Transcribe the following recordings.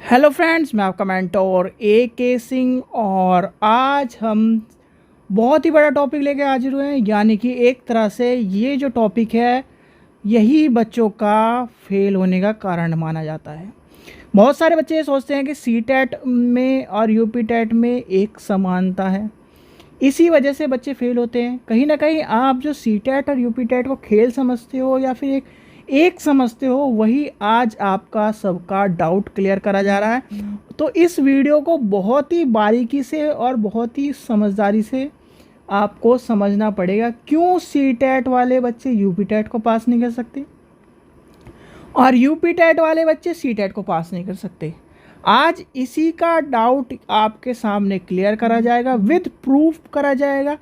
Hello friends, मैं आपका mentor के सिंह और आज हम बहुत ही बड़ा टॉपिक लेके हाजिर हुए हैं। यानी कि एक तरह से ये जो टॉपिक है यही बच्चों का फेल होने का कारण माना जाता है। बहुत सारे बच्चे ये सोचते हैं कि सीटेट में और यूपी टेट में एक समानता है, इसी वजह से बच्चे फेल होते हैं। कहीं ना कहीं आप जो सीटेट और यूपी टेट को खेल समझते हो या फिर एक समझते हो, वही आज आपका सबका डाउट क्लियर करा जा रहा है। तो इस वीडियो को बहुत ही बारीकी से और बहुत ही समझदारी से आपको समझना पड़ेगा, क्यों सीटेट वाले बच्चे यूपी टेट को पास नहीं कर सकते और यूपी टेट वाले बच्चे सीटेट को पास नहीं कर सकते। आज इसी का डाउट आपके सामने क्लियर करा जाएगा, विद प्रूफ करा जाएगा।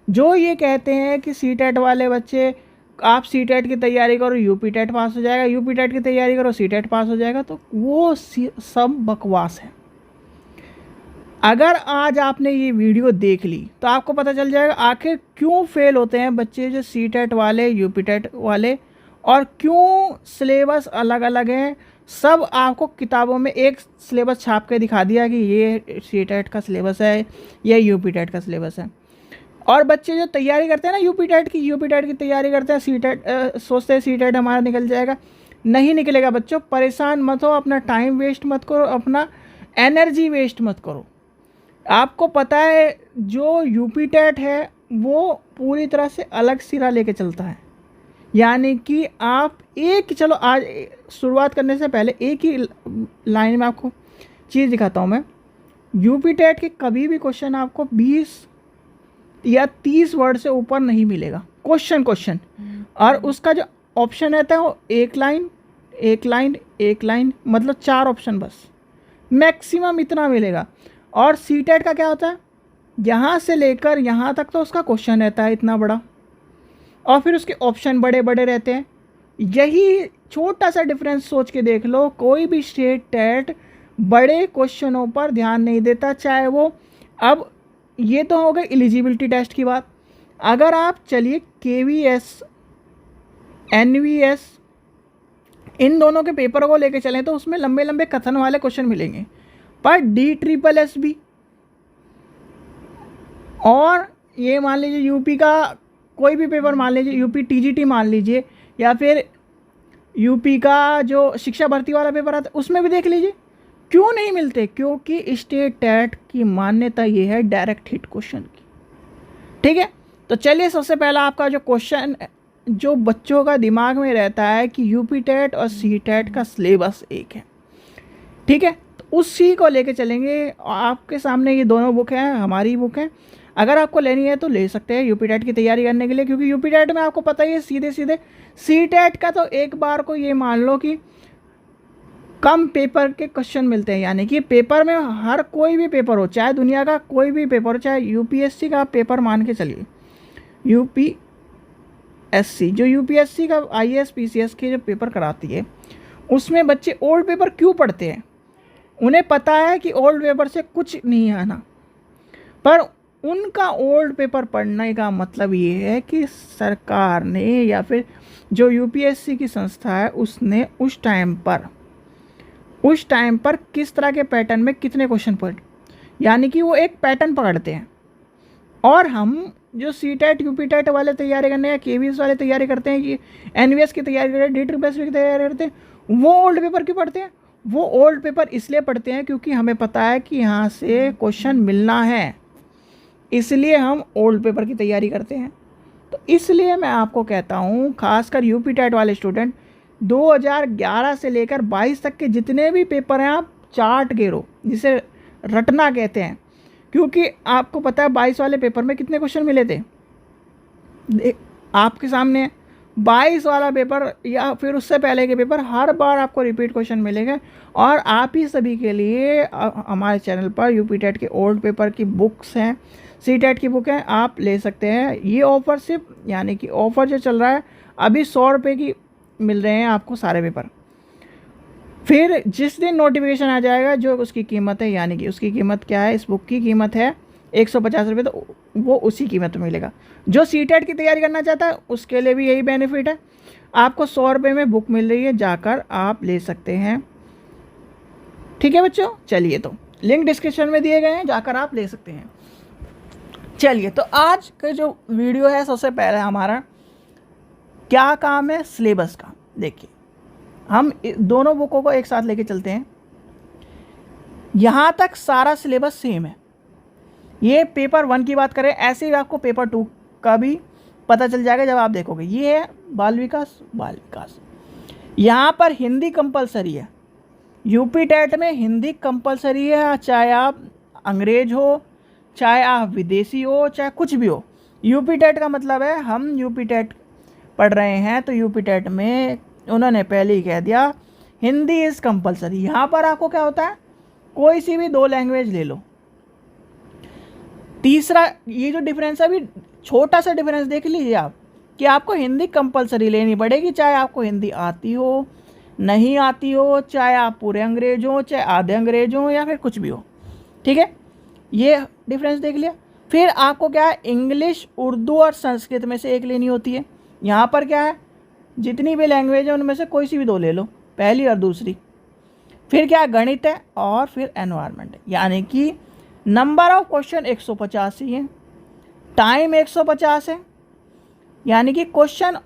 जो ये कहते हैं कि सीटेट वाले बच्चे, आप सीटेट की तैयारी करो यूपी टेट पास हो जाएगा, यूपी टेट की तैयारी करो सीटेट पास हो जाएगा, तो वो सब बकवास है। अगर आज आपने ये वीडियो देख ली तो आपको पता चल जाएगा आखिर क्यों फेल होते हैं बच्चे जो सीटेट वाले यूपी टेट वाले, और क्यों सिलेबस अलग अलग है। सब आपको किताबों में एक सिलेबस छाप के दिखा दिया कि ये सीटेट का सिलेबस है, ये यूपी टेट का सिलेबस है। और बच्चे जो तैयारी करते हैं ना यूपी टेट की तैयारी करते हैं, सीटेट सोचते हैं सीटेट हमारा निकल जाएगा। नहीं निकलेगा बच्चों, परेशान मत हो, अपना टाइम वेस्ट मत करो, अपना एनर्जी वेस्ट मत करो। आपको पता है जो यूपी टेट है वो पूरी तरह से अलग सिरा लेके चलता है। यानी कि आप चलो आज शुरुआत करने से पहले एक ही लाइन में आपको चीज़ दिखाता हूँ मैं। यूपी टेट के कभी भी क्वेश्चन आपको 20 या 30 वर्ड से ऊपर नहीं मिलेगा क्वेश्चन। और उसका जो ऑप्शन रहता है वो एक लाइन, मतलब 4 ऑप्शन बस, मैक्सिमम इतना मिलेगा। और सीटेट का क्या होता है, यहाँ से लेकर यहाँ तक तो उसका क्वेश्चन रहता है इतना बड़ा, और फिर उसके ऑप्शन बड़े बड़े रहते हैं। यही छोटा सा डिफरेंस सोच के देख लो, कोई भी स्टेट टेट बड़े क्वेश्चनों पर ध्यान नहीं देता, चाहे वो, अब ये तो हो गई एलिजिबिलिटी टेस्ट की बात। अगर आप चलिए KVS NVS इन दोनों के पेपर को लेके चलें तो उसमें लंबे लंबे कथन वाले क्वेश्चन मिलेंगे। पर DSSS और ये मान लीजिए यूपी का कोई भी पेपर मान लीजिए, यूपी TGT मान लीजिए, या फिर यूपी का जो शिक्षा भर्ती वाला पेपर आता है उसमें भी देख लीजिए, क्यों नहीं मिलते? क्योंकि स्टेट टेट की मान्यता ये है डायरेक्ट हिट क्वेश्चन की। ठीक है, तो चलिए सबसे पहला आपका जो क्वेश्चन जो बच्चों का दिमाग में रहता है कि यूपी टेट और सी टेट का सिलेबस एक है। ठीक है, तो उसी को लेके चलेंगे। आपके सामने ये दोनों बुक हैं, हमारी बुक है। अगर आपको लेनी है तो ले सकते हैं यूपी टेट की तैयारी करने के लिए, क्योंकि यूपी टेट में आपको पता ही है सीधे सीधे। सी टेट का तो एक बार को ये मान लो कि कम पेपर के क्वेश्चन मिलते हैं। यानी कि पेपर में हर कोई भी पेपर हो, चाहे दुनिया का कोई भी पेपर हो, चाहे यूपीएससी का पेपर मान के चलिए, यूपीएससी जो यूपीएससी का IAS PCS के जो पेपर कराती है, उसमें बच्चे ओल्ड पेपर क्यों पढ़ते हैं? उन्हें पता है कि ओल्ड पेपर से कुछ नहीं आना, पर उनका ओल्ड पेपर पढ़ने का मतलब ये है कि सरकार ने या फिर जो यूपीएससी की संस्था है उसने उस टाइम पर किस तरह के पैटर्न में कितने क्वेश्चन पढ़, यानी कि वो एक पैटर्न पकड़ते हैं। और हम जो सीटेट यूपी टेट वाले तैयारी करने हैं, KVS वाले तैयारी करते हैं, कि NVS की तैयारी करते हैं, DSSS की तैयारी करते हैं, वो ओल्ड पेपर क्यों पढ़ते हैं? वो ओल्ड पेपर इसलिए पढ़ते हैं क्योंकि हमें पता है कि यहाँ से क्वेश्चन मिलना है, इसलिए हम ओल्ड पेपर की तैयारी करते हैं। तो इसलिए मैं आपको कहता हूँ, खासकर यूपी टेट वाले स्टूडेंट, 2011 से लेकर 22 तक के जितने भी पेपर हैं आप चार्ट गिरो, जिसे रटना कहते हैं। क्योंकि आपको पता है 22 वाले पेपर में कितने क्वेश्चन मिले थे, आपके सामने 22 वाला पेपर या फिर उससे पहले के पेपर, हर बार आपको रिपीट क्वेश्चन मिलेंगे। और आप ही सभी के लिए हमारे चैनल पर यूपी टेट के ओल्ड पेपर की बुक्स हैं, सी टेट की बुक है, आप ले सकते हैं। ये ऑफ़र सिर्फ, यानी कि ऑफ़र जो चल रहा है अभी 100 रुपये की मिल रहे हैं आपको सारे पेपर। फिर जिस दिन नोटिफिकेशन आ जाएगा जो उसकी कीमत है, यानी कि उसकी कीमत क्या है, इस बुक की कीमत है 150 रुपये, तो वो उसी कीमत में मिलेगा। जो सीटेट की तैयारी करना चाहता है उसके लिए भी यही बेनिफिट है, आपको 100 रुपये में बुक मिल रही है, जाकर आप ले सकते हैं। ठीक है बच्चों, चलिए तो लिंक डिस्क्रिप्शन में दिए गए हैं, जाकर आप ले सकते हैं। चलिए तो आज का जो वीडियो है, सबसे पहले हमारा क्या काम है सिलेबस का। देखिए हम दोनों बुकों को एक साथ लेके चलते हैं। यहाँ तक सारा सिलेबस सेम है। ये पेपर 1 की बात करें, ऐसे ही आपको पेपर 2 का भी पता चल जाएगा जब आप देखोगे। ये है बाल विकास। यहाँ पर हिंदी कंपलसरी है। यूपी टेट में हिंदी कंपलसरी है, चाहे आप अंग्रेज हो, चाहे आप विदेशी हो, चाहे कुछ भी हो। यूपी टेट का मतलब है हम यूपी टेट पढ़ रहे हैं, तो यूपी टेट में उन्होंने पहले ही कह दिया हिंदी इज़ कंपलसरी। यहाँ पर आपको क्या होता है, कोई सी भी 2 लैंग्वेज ले लो। तीसरा ये जो डिफरेंस है, अभी छोटा सा डिफरेंस देख लीजिए आप, कि आपको हिंदी कंपलसरी लेनी पड़ेगी, चाहे आपको हिंदी आती हो, नहीं आती हो, चाहे आप पूरे अंग्रेज हो, चाहे आधे अंग्रेज हो, या फिर कुछ भी हो। ठीक है, ये डिफरेंस देख लिया। फिर आपको क्या है, इंग्लिश, उर्दू और संस्कृत में से एक लेनी होती है। यहाँ पर क्या है, जितनी भी लैंग्वेज है उनमें से कोई सी भी 2 ले लो, पहली और दूसरी। फिर क्या, गणित है और फिर एनवायरनमेंट है। यानी कि नंबर ऑफ क्वेश्चन 150 ही है, टाइम 150 है। यानी कि क्वेश्चन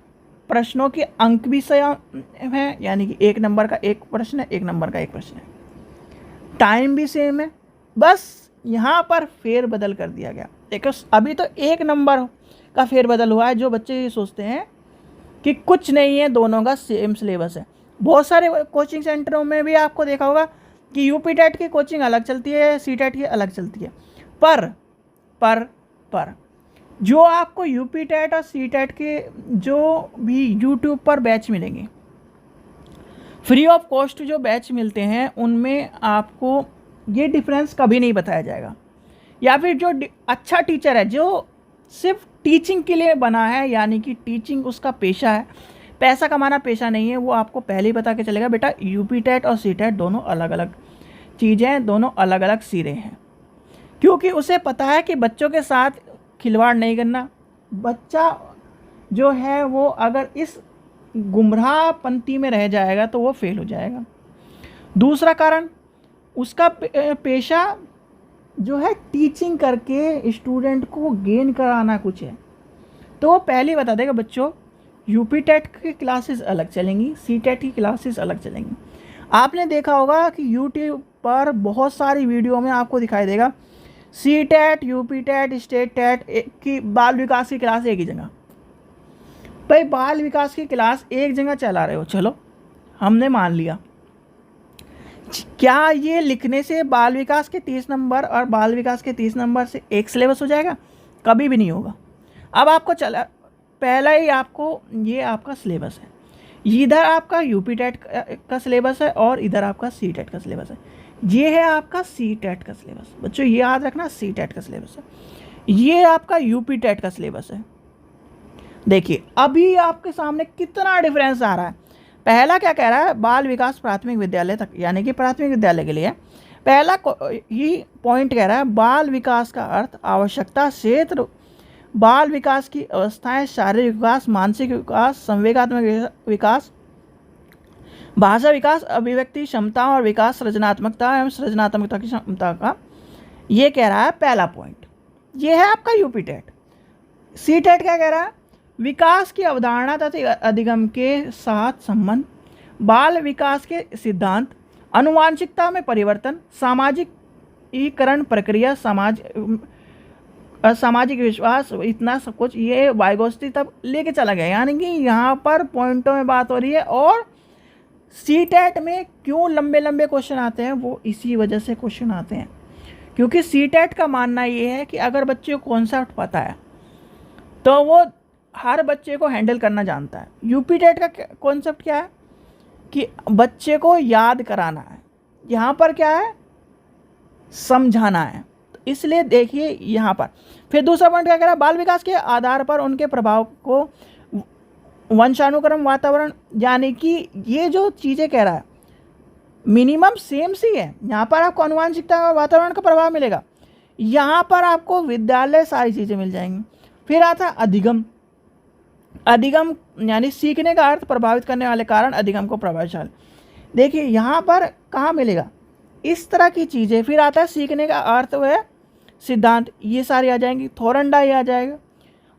प्रश्नों के अंक भी सेम है, यानी कि 1 नंबर का 1 प्रश्न है, 1 नंबर का 1 प्रश्न है। टाइम भी सेम है, बस यहाँ पर फेरबदल कर दिया गया। देखो अभी तो 1 नंबर का फेरबदल हुआ है। जो बच्चे ये सोचते हैं कि कुछ नहीं है, दोनों का सेम सिलेबस है। बहुत सारे कोचिंग सेंटरों में भी आपको देखा होगा कि यूपी टेट की कोचिंग अलग चलती है, सी टेट की अलग चलती है। पर जो आपको यूपी टेट और सी टेट के जो भी यूट्यूब पर बैच मिलेंगे, फ्री ऑफ कॉस्ट जो बैच मिलते हैं, उनमें आपको ये डिफरेंस कभी नहीं बताया जाएगा। या फिर जो अच्छा टीचर है, जो सिर्फ टीचिंग के लिए बना है, यानी कि टीचिंग उसका पेशा है, पैसा कमाना पेशा नहीं है, वो आपको पहले ही बता के चलेगा बेटा यूपी टेट और सी टेट दोनों अलग अलग चीज़ें हैं, दोनों अलग अलग सिरे हैं। क्योंकि उसे पता है कि बच्चों के साथ खिलवाड़ नहीं करना। बच्चा जो है वो अगर इस गुमराह पंक्ति में रह जाएगा तो वो फेल हो जाएगा। दूसरा कारण, उसका पेशा जो है टीचिंग करके स्टूडेंट को गेन कराना कुछ है, तो वो पहले ही बता देगा बच्चों यूपी टेट की क्लासेस अलग चलेंगी, सी टेट की क्लासेस अलग चलेंगी। आपने देखा होगा कि यूट्यूब पर बहुत सारी वीडियो में आपको दिखाई देगा C TET, UP TET, state TET की बाल विकास की क्लास एक ही जगह। भाई बाल विकास की क्लास एक जगह चला रहे हो, चलो हमने मान लिया। क्या ये लिखने से बाल विकास के 30 नंबर और बाल विकास के 30 नंबर से एक सिलेबस हो जाएगा? कभी भी नहीं होगा। अब आपको चला, पहला ही आपको ये आपका सिलेबस है, इधर आपका यूपी टेट का सिलेबस है और इधर आपका सी टेट का सिलेबस है। ये है आपका सी टेट का सिलेबस। बच्चों ये याद रखना, सी टेट का सिलेबस है, ये आपका यूपी टेट का सिलेबस है। देखिए अभी आपके सामने कितना डिफरेंस आ रहा है। पहला क्या कह रहा है, बाल विकास प्राथमिक विद्यालय तक, यानी कि प्राथमिक विद्यालय के लिए पहला ही पॉइंट कह रहा है बाल विकास का अर्थ आवश्यकता क्षेत्र, बाल विकास की अवस्थाएं शारीरिक विकास, मानसिक विकास, संवेगात्मक विकास, भाषा विकास, अभिव्यक्ति क्षमता और विकास, सृजनात्मकता एवं सृजनात्मकता की क्षमता का, ये कह रहा है पहला पॉइंट। ये है आपका यूपी टेट। सी टेट क्या कह रहा है, विकास की अवधारणा तथा अधिगम के साथ संबंध, बाल विकास के सिद्धांत, आनुवांशिकता में परिवर्तन, सामाजिकीकरण प्रक्रिया, सामाजिक विश्वास, इतना सब कुछ ये वाइगोस्टी तब लेके चला गया। यानी कि यहाँ पर पॉइंटों में बात हो रही है। और सी टेट में क्यों लंबे लंबे क्वेश्चन आते हैं, वो इसी वजह से क्वेश्चन आते हैं, क्योंकि सी टेट का मानना ये है कि अगर बच्चे को कॉन्सेप्ट पता है तो वो हर बच्चे को हैंडल करना जानता है। यूपी टेट का कॉन्सेप्ट क्या है कि बच्चे को याद कराना है, यहाँ पर क्या है, समझाना है। तो इसलिए देखिए यहाँ पर फिर दूसरा पॉइंट क्या कह रहा है, बाल विकास के आधार पर उनके प्रभाव को वंशानुक्रम, वातावरण, यानी कि ये जो चीज़ें कह रहा है मिनिमम सेम सी है। यहाँ पर आपको आनुवांशिकता और वातावरण का प्रभाव मिलेगा, यहाँ पर आपको विद्यालय सारी चीज़ें मिल जाएंगी। फिर आता अधिगम। अधिगम यानी सीखने का अर्थ प्रभावित करने वाले कारण, अधिगम को प्रभावशाली। देखिए यहाँ पर कहाँ मिलेगा, इस तरह की चीज़ें। फिर आता है सीखने का अर्थ व सिद्धांत, ये सारे आ जाएंगी, थोरंडाई आ जाएगा।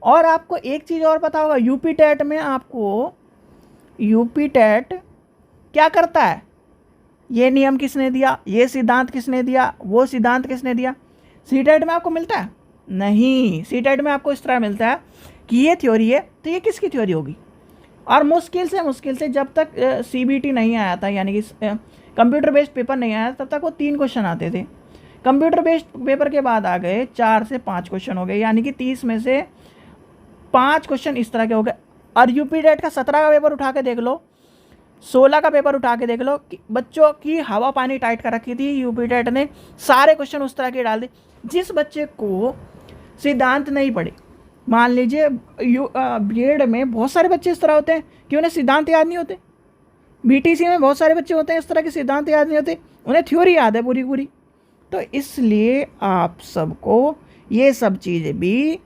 और आपको एक चीज़ और पता होगा, यूपी टेट में आपको, यूपी टेट क्या करता है, ये नियम किसने दिया, ये सिद्धांत किसने दिया, वो सिद्धांत किसने दिया, सी टेट में आपको मिलता है नहीं। सी टेट में आपको इस तरह मिलता है कि ये थ्योरी है तो ये किसकी थ्योरी होगी। और मुश्किल से जब तक सीबीटी नहीं आया था, यानी कि कंप्यूटर बेस्ड पेपर नहीं आया, तब तक वो 3 क्वेश्चन आते थे। कंप्यूटर बेस्ड पेपर के बाद आ गए 4 से 5 क्वेश्चन हो गए, यानी कि 30 में से 5 क्वेश्चन इस तरह के हो गए। और यूपी टेट का 17 का पेपर उठा के देख लो, 16 का पेपर उठा के देख लो, कि बच्चों की हवा पानी टाइट कर रखी थी। यूपी टेट ने सारे क्वेश्चन उस तरह के डाल दिए। जिस बच्चे को सिद्धांत नहीं पढ़े, मान लीजिए बीएड में बहुत सारे बच्चे इस तरह होते हैं कि उन्हें सिद्धांत याद नहीं होते, बीटीसी में बहुत सारे बच्चे होते हैं इस तरह के, सिद्धांत याद नहीं होते, उन्हें थ्योरी याद है पूरी पूरी। तो इसलिए आप सबको ये सब चीज़ें भी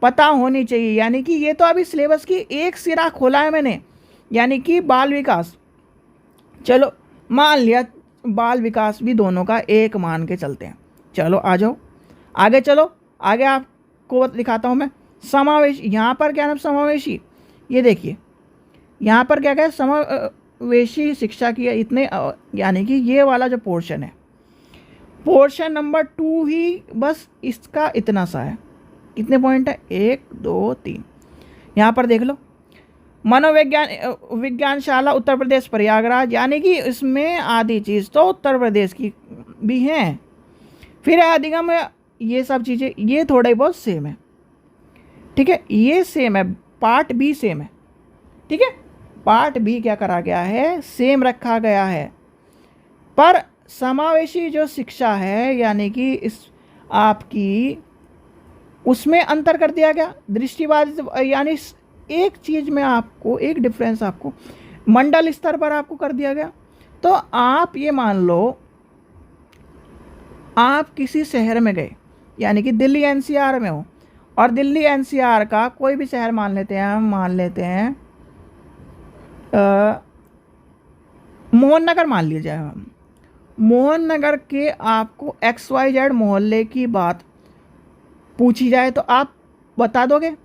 पता होनी चाहिए। यानी कि ये तो अभी सिलेबस की एक सिरा खोला है मैंने, यानी कि बाल विकास, चलो मान लिया बाल विकास भी दोनों का एक मान के चलते हैं। चलो आ जाओ आगे, चलो आगे आपको दिखाता हूँ मैं। समावेश, यहाँ पर क्या नाम, समावेशी, ये देखिए यहाँ पर क्या है, समावेशी शिक्षा की इतने, यानी कि ये वाला जो पोर्शन है, पोर्शन नंबर 2 ही बस इसका इतना सा है। कितने पॉइंट है, 1 2 3। यहाँ पर देख लो, विज्ञानशाला उत्तर प्रदेश प्रयागराज, यानी कि इसमें आधी चीज़ तो उत्तर प्रदेश की भी हैं। फिर अधिगम, ये सब चीज़ें ये थोड़े बहुत सेम है, ठीक है, ये सेम है, पार्ट बी सेम है, ठीक है, पार्ट बी क्या करा गया है, सेम रखा गया है। पर समावेशी जो शिक्षा है, यानी कि इस आपकी उसमें अंतर कर दिया गया, दृष्टिबाधित, यानी एक चीज़ में आपको एक डिफरेंस आपको मंडल स्तर पर आपको कर दिया गया। तो आप ये मान लो आप किसी शहर में गए, यानी कि दिल्ली एनसीआर में हो, और दिल्ली एनसीआर का कोई भी शहर मान लेते हैं, हम मान लेते हैं मोहन नगर मान लिया जाए, हम मोहन नगर के आपको XYZ मोहल्ले की बात पूछी जाए तो आप बता दोगे।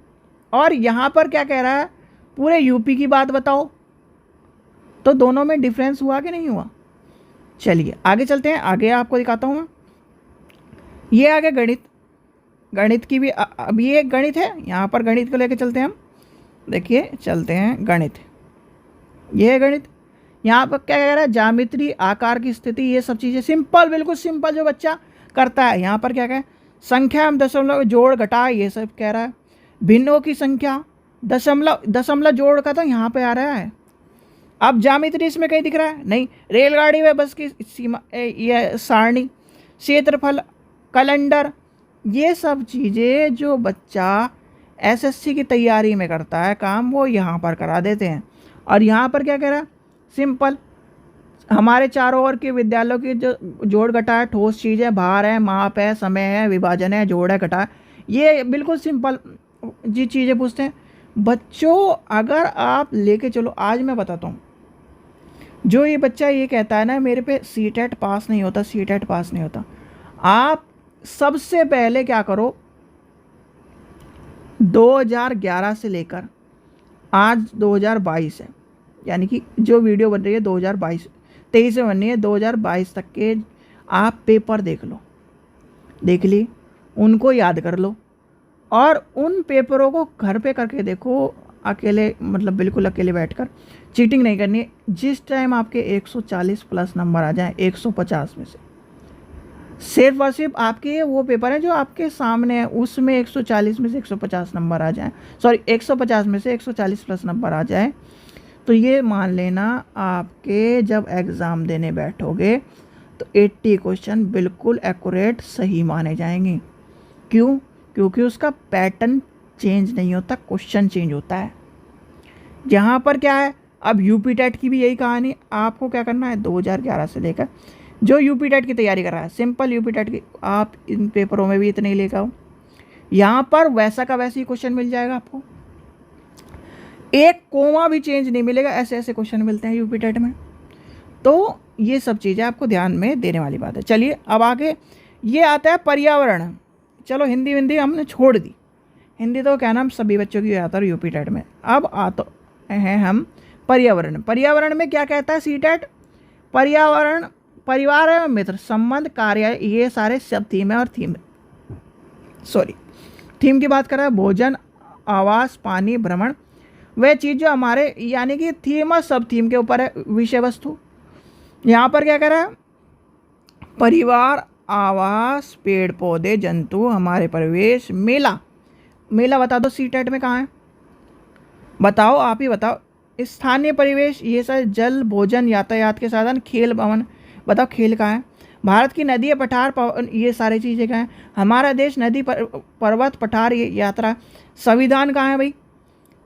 और यहाँ पर क्या कह रहा है, पूरे यूपी की बात बताओ, तो दोनों में डिफरेंस हुआ कि नहीं हुआ। चलिए आगे चलते हैं, आगे आपको दिखाता हूँ मैं। ये आगे गणित, गणित की भी अभी एक गणित है, यहाँ पर गणित को लेके चलते हैं हम। देखिए चलते हैं गणित, ये है गणित। यहाँ पर क्या कह रहा है, ज्यामिति, आकार की स्थिति, ये सब चीज़ें सिंपल, बिल्कुल सिंपल जो बच्चा करता है। यहाँ पर क्या कह, संख्या में दशमलव जोड़ घटा, ये सब कह रहा है। भिन्नों की संख्या, दशमलव जोड़ का तो यहाँ पे आ रहा है। अब ज्यामिति इसमें कहीं दिख रहा है नहीं। रेलगाड़ी व बस की सीमा, ये सारणी, क्षेत्रफल, कैलेंडर, ये सब चीज़ें जो बच्चा एसएससी की तैयारी में करता है काम, वो यहाँ पर करा देते हैं। और यहाँ पर क्या कह रहा है, सिंपल, हमारे चारों ओर के विद्यालयों की जो जोड़ घटा है, ठोस चीज़ है, भार है, माप है, समय है, विभाजन है, जोड़ है, घटा है, ये बिल्कुल सिंपल जी चीज़ें पूछते हैं बच्चों। अगर आप लेके चलो, आज मैं बताता हूँ, जो ये बच्चा ये कहता है ना मेरे पे सीटेट पास नहीं होता, सीटेट पास नहीं होता, आप सबसे पहले क्या करो, 2011 से लेकर आज 2022 है, यानी कि जो वीडियो बन रही है 2023 में बननी है, 2022 तक के आप पेपर देख लो, देख ली, उनको याद कर लो, और उन पेपरों को घर पे करके देखो, अकेले, मतलब बिल्कुल अकेले बैठकर, चीटिंग नहीं करनी है। जिस टाइम आपके 140 प्लस नंबर आ जाएं 150 में से, सिर्फ और सिर्फ आपके वो पेपर हैं जो आपके सामने है, उसमें 140 में से 150 नंबर आ जाएं, सॉरी 150 में से 140 प्लस नंबर आ जाए, तो ये मान लेना आपके जब एग्ज़ाम देने बैठोगे तो 80 क्वेश्चन बिल्कुल एक्यूरेट सही माने जाएंगे। क्यों? क्योंकि उसका पैटर्न चेंज नहीं होता, क्वेश्चन चेंज होता है। यहाँ पर क्या है, अब यूपी टेट की भी यही कहानी, आपको क्या करना है, 2011 से लेकर जो यूपी टेट की तैयारी कर रहा है, सिंपल यूपी टेट की, आप इन पेपरों में भी इतने ही लेकर आओ, यहाँ पर वैसा का वैसे ही क्वेश्चन मिल जाएगा आपको, एक कोमा भी चेंज नहीं मिलेगा, ऐसे ऐसे क्वेश्चन मिलते हैं यूपी टेट में। तो ये सब चीज़ें आपको ध्यान में देने वाली बात है। चलिए अब आगे ये आता है पर्यावरण। चलो हिंदी विंदी हमने छोड़ दी, हिंदी तो क्या नाम सभी बच्चों की आता है यूपी टेट में। अब आते हैं हम पर्यावरण। पर्यावरण में क्या कहता है सी टेट? पर्यावरण, परिवार एवं मित्र, संबंध, कार्य, ये सारे सब थीम है। और थीम की बात कर रहा है भोजन, आवास, पानी, भ्रमण, वह चीज़ जो हमारे यानी कि थीम और सब थीम के ऊपर है विषय वस्तु। यहाँ पर क्या कर रहा है? परिवार, आवास, पेड़ पौधे, जंतु, हमारे परिवेश, मेला। मेला बता दो सी टेट में कहाँ है? बताओ, आप ही बताओ। स्थानीय परिवेश, ये सारे जल, भोजन, यातायात के साधन, खेल भवन, बताओ खेल कहाँ है? भारत की नदी, पठार, ये सारी चीज़ें कहाँ हैं? हमारा देश, नदी, पर्वत, पठार, ये यात्रा। संविधान कहाँ है भाई?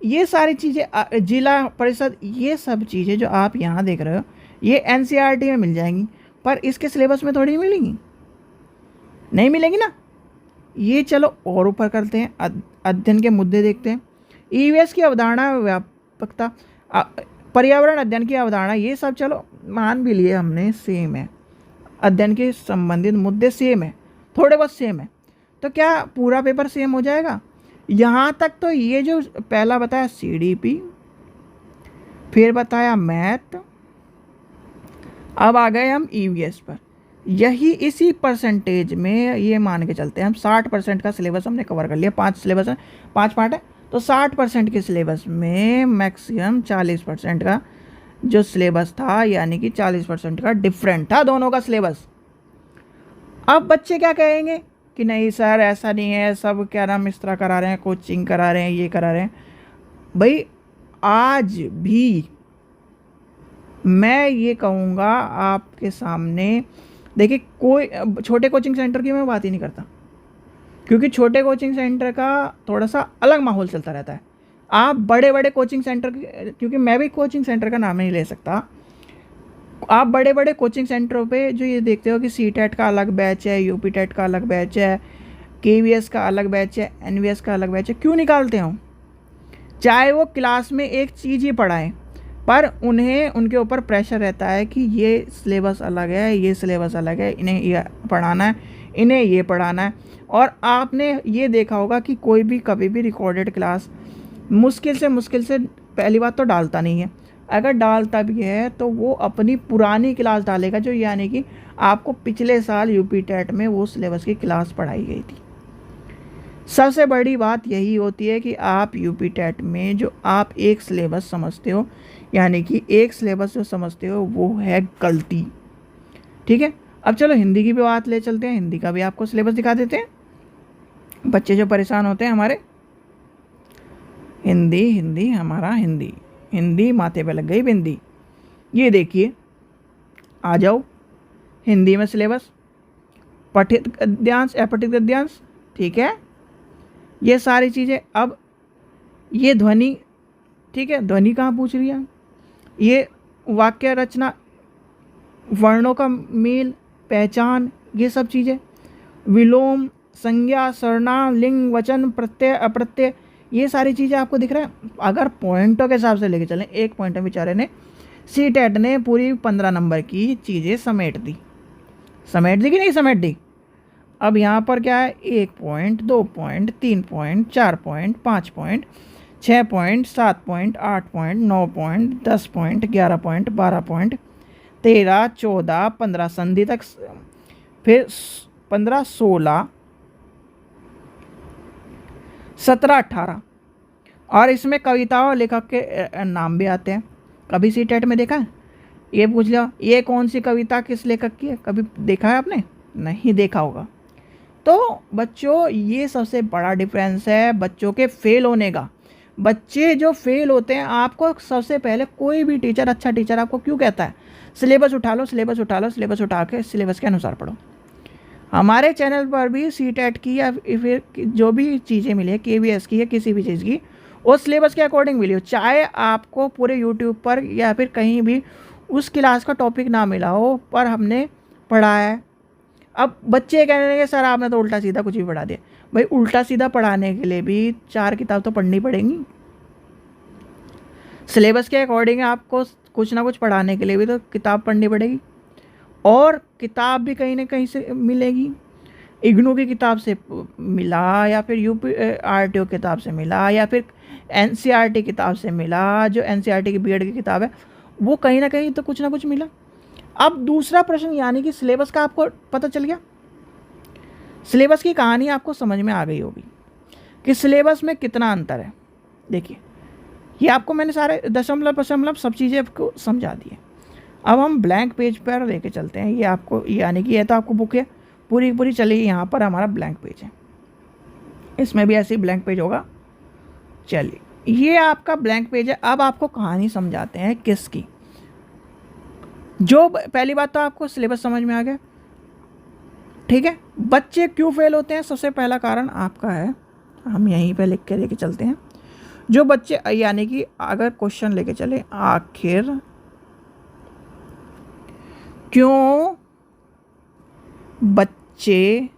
ये सारी चीज़ें, जिला परिषद, ये सब चीज़ें जो आप यहाँ देख रहे हो ये एनसीईआरटी में मिल जाएंगी, पर इसके सिलेबस में थोड़ी मिलेंगी, नहीं मिलेंगी ना। ये चलो और ऊपर करते हैं, अध्ययन के मुद्दे देखते हैं। ईवीएस की अवधारणा, व्यापकता, पर्यावरण अध्ययन की अवधारणा, ये सब चलो मान भी लिए हमने, सेम है। अध्ययन के संबंधित मुद्दे सेम है, थोड़े बहुत सेम है, तो क्या पूरा पेपर सेम हो जाएगा? यहाँ तक तो ये जो पहला बताया सीडीपी, फिर बताया मैथ, अब आ गए हम ईवीएस पर। यही इसी परसेंटेज में ये मान के चलते हैं हम 60% का सिलेबस हमने कवर कर लिया। 5 सिलेबस है, 5 पार्ट है, तो 60% के सिलेबस में मैक्सिमम 40% का जो सिलेबस था, यानी कि 40% का डिफरेंट था दोनों का सिलेबस। अब बच्चे क्या कहेंगे कि नहीं सर ऐसा नहीं है, सब क्या नाम इस तरह करा रहे हैं, कोचिंग करा रहे हैं, ये करा रहे हैं। भाई आज भी मैं ये कहूँगा आपके सामने, देखिए कोई छोटे कोचिंग सेंटर की मैं बात ही नहीं करता, क्योंकि छोटे कोचिंग सेंटर का थोड़ा सा अलग माहौल चलता रहता है। आप बड़े बड़े कोचिंग सेंटर, क्योंकि मैं भी कोचिंग सेंटर का नाम नहीं ले सकता, आप बड़े बड़े कोचिंग सेंटरों पे जो ये देखते हो कि सी टेट का अलग बैच है, यूपी टेट का अलग बैच है, केवीएस का अलग बैच है, एनवीएस का अलग बैच है, क्यों निकालते हो? चाहे वो क्लास में एक चीज़ ही पढ़ाएं, पर उन्हें उनके ऊपर प्रेशर रहता है कि ये सिलेबस अलग है, ये सिलेबस अलग है, इन्हें ये पढ़ाना है, इन्हें ये पढ़ाना है। और आपने ये देखा होगा कि कोई भी कभी भी रिकॉर्डेड क्लास मुश्किल से पहली बात तो डालता नहीं है, अगर डालता भी है तो वो अपनी पुरानी क्लास डालेगा, जो यानी कि आपको पिछले साल यूपी टेट में वो सिलेबस की क्लास पढ़ाई गई थी। सबसे बड़ी बात यही होती है कि आप यूपी टेट में जो आप एक सिलेबस समझते हो, यानी कि एक सिलेबस जो समझते हो वो है गलती। ठीक है, अब चलो हिंदी की भी बात ले चलते हैं, हिंदी का भी आपको सिलेबस दिखा देते हैं। बच्चे जो परेशान होते हैं हमारे, हिंदी हमारा हिंदी माथे पे लग गई बिंदी। ये देखिए, आ जाओ हिंदी में सिलेबस, पठित गद्यांश, अपठित गद्यांश, ठीक है, ये सारी चीज़ें। अब ये ध्वनि, ठीक है, ध्वनि कहाँ पूछ रही है? ये वाक्य रचना, वर्णों का मेल, पहचान, ये सब चीज़ें, विलोम, संज्ञा, सर्वनाम, लिंग, वचन, प्रत्यय, अप्रत्यय, ये सारी चीज़ें आपको दिख रहा है। अगर पॉइंटों के हिसाब से लेके चलें, एक पॉइंट में बेचारे ने सी टेट ने पूरी 15 नंबर की चीज़ें समेट दी कि नहीं समेट दी? अब यहाँ पर क्या है, 1 point, 2 point, 3 point, 4 point, 5 point, 6 point, 7 point, 8 point, 9 point, 10 point, 11 point, 12 point, 13, 14, 15 संधि तक, फिर 15, 16, 17, 18, और इसमें कविताओं लेखक के नाम भी आते हैं। कभी सी टेट में देखा है? ये पूछ लिया ये कौन सी कविता किस लेखक की है, कभी देखा है आपने? नहीं देखा होगा। तो बच्चों ये सबसे बड़ा डिफरेंस है बच्चों के फेल होने का। बच्चे जो फेल होते हैं, आपको सबसे पहले कोई भी टीचर, अच्छा टीचर आपको क्यों कहता है सिलेबस उठा लो, सिलेबस उठा लो, सिलेबस उठा के सिलेबस के अनुसार पढ़ो। हमारे चैनल पर भी सी टेट की या फिर जो भी चीज़ें मिली है, केवीएस की या किसी भी चीज़ की, वो सिलेबस के अकॉर्डिंग मिली हो, चाहे आपको पूरे यूट्यूब पर या फिर कहीं भी उस क्लास का टॉपिक ना मिला हो, पर हमने पढ़ाया है। अब बच्चे कहने लगे सर आपने तो उल्टा सीधा कुछ भी पढ़ा दिया। भाई उल्टा सीधा पढ़ाने के लिए भी 4 किताब तो पढ़नी पड़ेंगी। सिलेबस के अकॉर्डिंग आपको कुछ ना कुछ पढ़ाने के लिए भी तो किताब पढ़नी पड़ेगी। और किताब भी कहीं ना कहीं से मिलेगी, इग्नू की किताब से मिला, या फिर UPRTO किताब से मिला, या फिर NCERT किताब से मिला, जो NCERT की BEd की किताब है, वो कहीं ना कहीं तो कुछ ना कुछ मिला। अब दूसरा प्रश्न, यानी कि सिलेबस का आपको पता चल गया, सिलेबस की कहानी आपको समझ में आ गई होगी कि सिलेबस में कितना अंतर है। देखिए, ये आपको मैंने सारे दशमलव सब चीज़ें आपको समझा दी है। अब हम ब्लैंक पेज पर लेके चलते हैं। ये आपको, यानी कि ये तो आपको बुक है पूरी पूरी, चलिए यहाँ पर हमारा ब्लैंक पेज है, इसमें भी ऐसे ही ब्लैंक पेज होगा। चलिए, ये आपका ब्लैंक पेज है। अब आपको कहानी समझाते हैं किसकी। जो पहली बात तो आपको सिलेबस समझ में आ गया, ठीक है। बच्चे क्यों फेल होते हैं, सबसे पहला कारण आपका है, हम यहीं पे लिख के लेके चलते हैं। जो बच्चे, यानी कि अगर क्वेश्चन लेके चले, आखिर क्यों बच्चे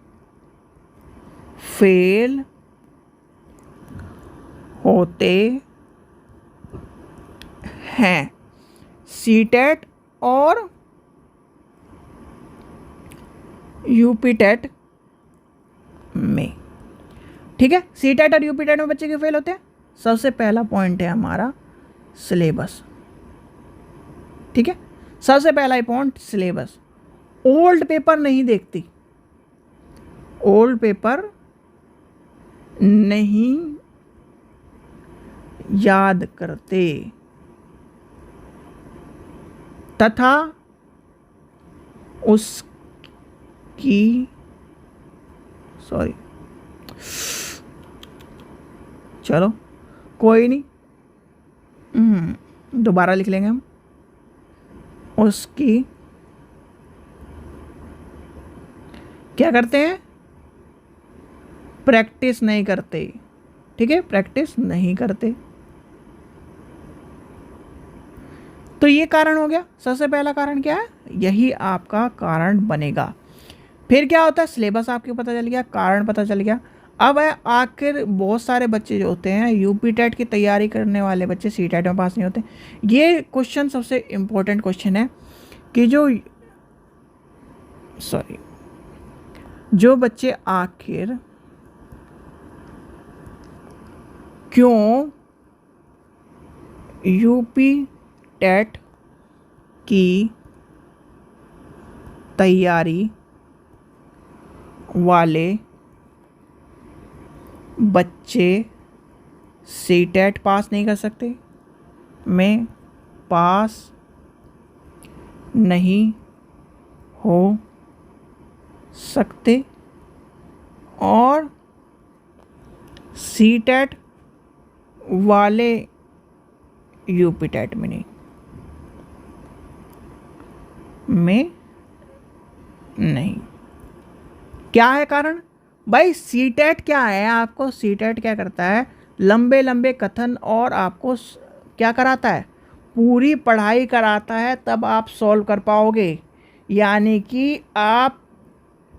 फेल होते हैं सीटेट और यूपीटेट में, ठीक है। सीटेट और यूपीटेट में बच्चे क्यों फेल होते हैं, सबसे पहला पॉइंट है हमारा सिलेबस, ठीक है। सबसे पहला ही पॉइंट सिलेबस। ओल्ड पेपर नहीं देखती, ओल्ड पेपर नहीं याद करते, तथा उसकी चलो कोई नहीं, दोबारा लिख लेंगे हम। उसकी क्या करते हैं, प्रैक्टिस नहीं करते, ठीक है, प्रैक्टिस नहीं करते। तो ये कारण हो गया। सबसे पहला कारण क्या है, यही आपका कारण बनेगा। फिर क्या होता है, सिलेबस आपको पता चल गया, कारण पता चल गया। अब है आखिर बहुत सारे बच्चे जो होते हैं, यूपीटेट की तैयारी करने वाले बच्चे सीटेट में पास नहीं होते। ये क्वेश्चन सबसे इम्पोर्टेंट क्वेश्चन है कि जो बच्चे आखिर क्यों यूपीटेट की तैयारी वाले बच्चे सीटेट पास नहीं कर सकते, में पास नहीं हो सकते, और सीटेट वाले यूपीटेट में नहीं। क्या है कारण भाई, सीटेट क्या है, आपको सीटेट क्या करता है, लंबे लंबे कथन और आपको क्या कराता है, पूरी पढ़ाई कराता है, तब आप सॉल्व कर पाओगे। यानी कि आप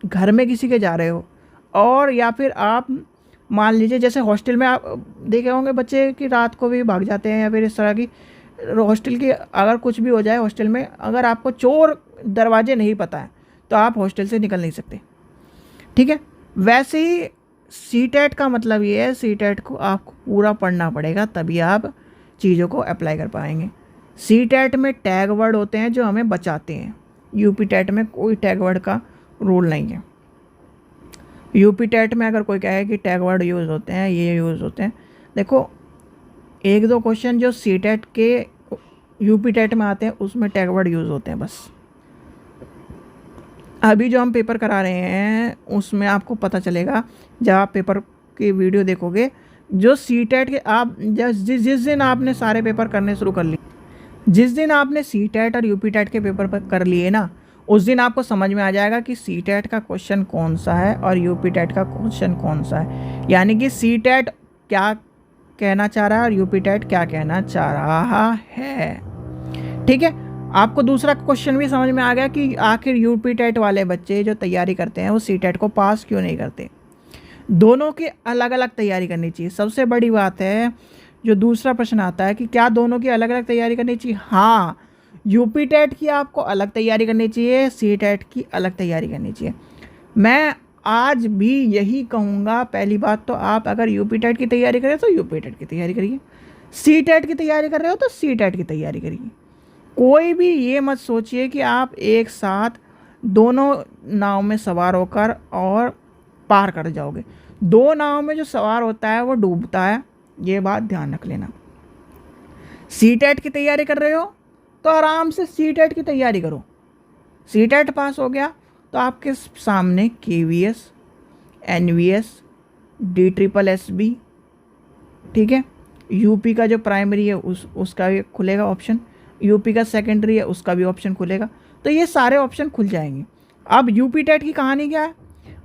घर में किसी के जा रहे हो, और या फिर आप मान लीजिए जैसे हॉस्टल में आप देखे होंगे बच्चे कि रात को भी भाग जाते हैं, या फिर इस तरह की हॉस्टल की अगर कुछ भी हो जाए हॉस्टल में, अगर आपको चोर दरवाजे नहीं पता है तो आप हॉस्टल से निकल नहीं सकते, ठीक है। वैसे ही सीटेट का मतलब ये है, सीटेट को आपको पूरा पढ़ना पड़ेगा, तभी आप चीज़ों को अप्लाई कर पाएंगे। सीटेट में टैग वर्ड होते हैं जो हमें बचाते हैं, यूपीटेट में कोई टैग वर्ड का रूल नहीं है। यूपीटेट में अगर कोई कहे कि टैग वर्ड यूज़ होते हैं, ये यूज़ होते हैं, देखो एक दो क्वेश्चन जो सीटेट के यूपीटेट में आते हैं उसमें टैग वर्ड यूज़ होते हैं बस। अभी जो हम पेपर करा रहे हैं उसमें आपको पता चलेगा, जब आप पेपर की वीडियो देखोगे, जो सीटेट के आप जिस दिन आपने सारे पेपर करने शुरू कर लिए, जिस दिन आपने सीटेट और यूपीटेट के पेपर कर लिए ना, उस दिन आपको समझ में आ जाएगा कि सीटेट का क्वेश्चन कौन सा है और यूपीटेट का क्वेश्चन कौन सा है। यानी कि सीटेट क्या कहना चाह रहा है और यूपीटेट क्या कहना चाह रहा है, ठीक है। आपको दूसरा क्वेश्चन भी समझ में आ गया कि आखिर यूपीटेट वाले बच्चे जो तैयारी करते हैं वो सीटेट को पास क्यों नहीं करते। दोनों की अलग अलग तैयारी करनी चाहिए। सबसे बड़ी बात है जो दूसरा प्रश्न आता है कि क्या दोनों की अलग अलग तैयारी करनी चाहिए। हाँ, यूपी टेट की आपको अलग तैयारी करनी चाहिए, सी टेट की अलग तैयारी करनी चाहिए। मैं आज भी यही कहूँगा, पहली बात तो आप अगर यूपी टेट की तैयारी करें तो यूपी टेट की तैयारी करिए, सी टेट की तैयारी कर रहे हो तो सी टेट की तैयारी करिए। कोई भी ये मत सोचिए कि आप एक साथ दोनों नाव में सवार होकर और पार कर जाओगे। दो नाव में जो सवार होता है वो डूबता है, ये बात ध्यान रख लेना। सी टेट की तैयारी कर रहे हो तो आराम से सी टेट की तैयारी करो। सी टेट पास हो गया तो आपके सामने KVS, NVS, DSSB, ठीक है, यूपी का जो प्राइमरी है उसका भी खुलेगा ऑप्शन, यूपी का सेकेंडरी है उसका भी ऑप्शन खुलेगा, तो ये सारे ऑप्शन खुल जाएंगे। अब यूपी टेट की कहानी क्या है,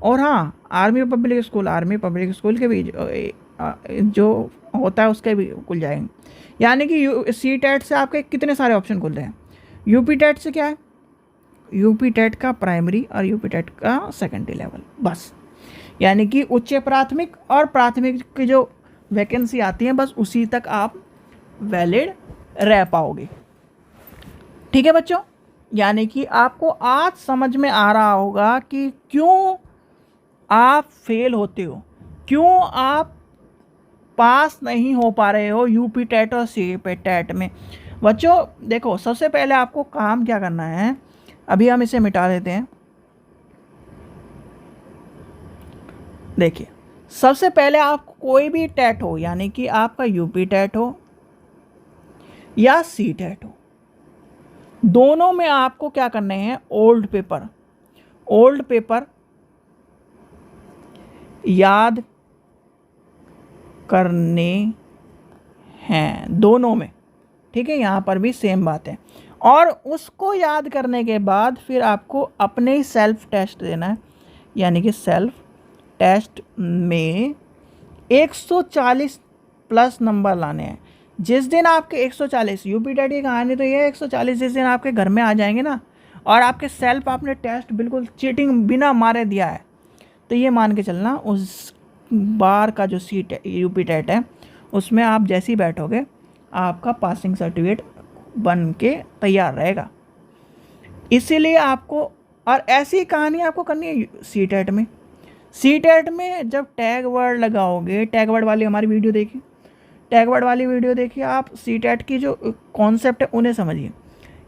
और हाँ आर्मी पब्लिक स्कूल के भी जो होता है उसके भी खुल जाएंगे। यानी कि सी टेट से आपके कितने सारे ऑप्शन खुल रहे हैं। यूपी टेट से क्या है, यूपी टेट का प्राइमरी और यूपी टेट का सेकेंडरी लेवल, बस। यानी कि उच्च प्राथमिक और प्राथमिक की जो वैकेंसी आती है बस उसी तक आप वैलिड रह पाओगे। ठीक है बच्चों, यानी कि आपको आज समझ में आ रहा होगा कि क्यों आप फेल होते हो, क्यों आप पास नहीं हो पा रहे हो यूपी टेट और सी टेट में। बच्चों देखो, सबसे पहले आपको काम क्या करना है, अभी हम इसे मिटा देते हैं। देखिए, सबसे पहले आप कोई भी टेट हो, यानी कि आपका यूपी टेट हो या सी टेट हो, दोनों में आपको क्या करने हैं, ओल्ड पेपर याद करने हैं दोनों में। ठीक है, यहाँ पर भी सेम बात है। और उसको याद करने के बाद फिर आपको अपने ही सेल्फ टेस्ट देना है, यानी कि सेल्फ टेस्ट में 140 प्लस नंबर लाने हैं। जिस दिन आपके 140, यूपी टेट की कहानी तो ये है, 140 जिस दिन आपके घर में आ जाएंगे ना, और आपके सेल्फ आपने टेस्ट बिल्कुल चीटिंग बिना मारे दिया है, तो ये मान के चलना उस बार का जो यूपी टेट है उसमें आप जैसे ही बैठोगे आपका पासिंग सर्टिफिकेट बन के तैयार रहेगा। इसीलिए आपको, और ऐसी कहानी आपको करनी है सी टेट में। सी टेट में जब टैग वर्ड लगाओगे, टैग वर्ड वाली हमारी वीडियो देखिए, टैग वर्ड वाली वीडियो देखिए आप, सी टेट की जो कॉन्सेप्ट है उन्हें समझिए।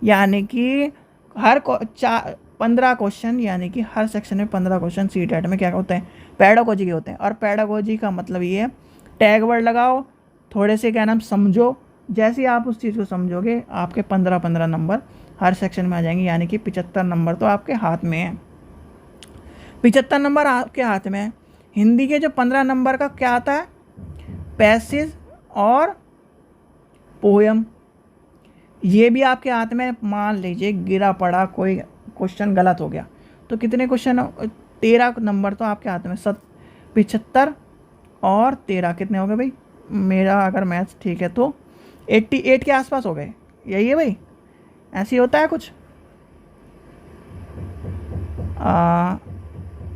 यानी कि हर 15 क्वेश्चन, यानी कि हर सेक्शन में 15 क्वेश्चन सी टेट में क्या होते हैं, पैडागोजी के होते हैं। और पैडागोजी का मतलब ये है, टैग वर्ड लगाओ, थोड़े से क्या नाम समझो, जैसे ही आप उस चीज़ को समझोगे आपके 15 नंबर हर सेक्शन में आ जाएंगे। यानी कि 75 नंबर तो आपके हाथ में है, 75 नंबर आपके हाथ में है। हिंदी के जो 15 नंबर का क्या आता है, पैसेज और पोयम, ये भी आपके हाथ में। मान लीजिए गिरा पड़ा कोई क्वेश्चन गलत हो गया तो कितने क्वेश्चन, 13 नंबर तो आपके हाथ में। 75 और 13 कितने हो गए भाई, मेरा अगर मैथ्स ठीक है तो 88 के आसपास हो गए, यही है भाई, ऐसे ही होता है कुछ।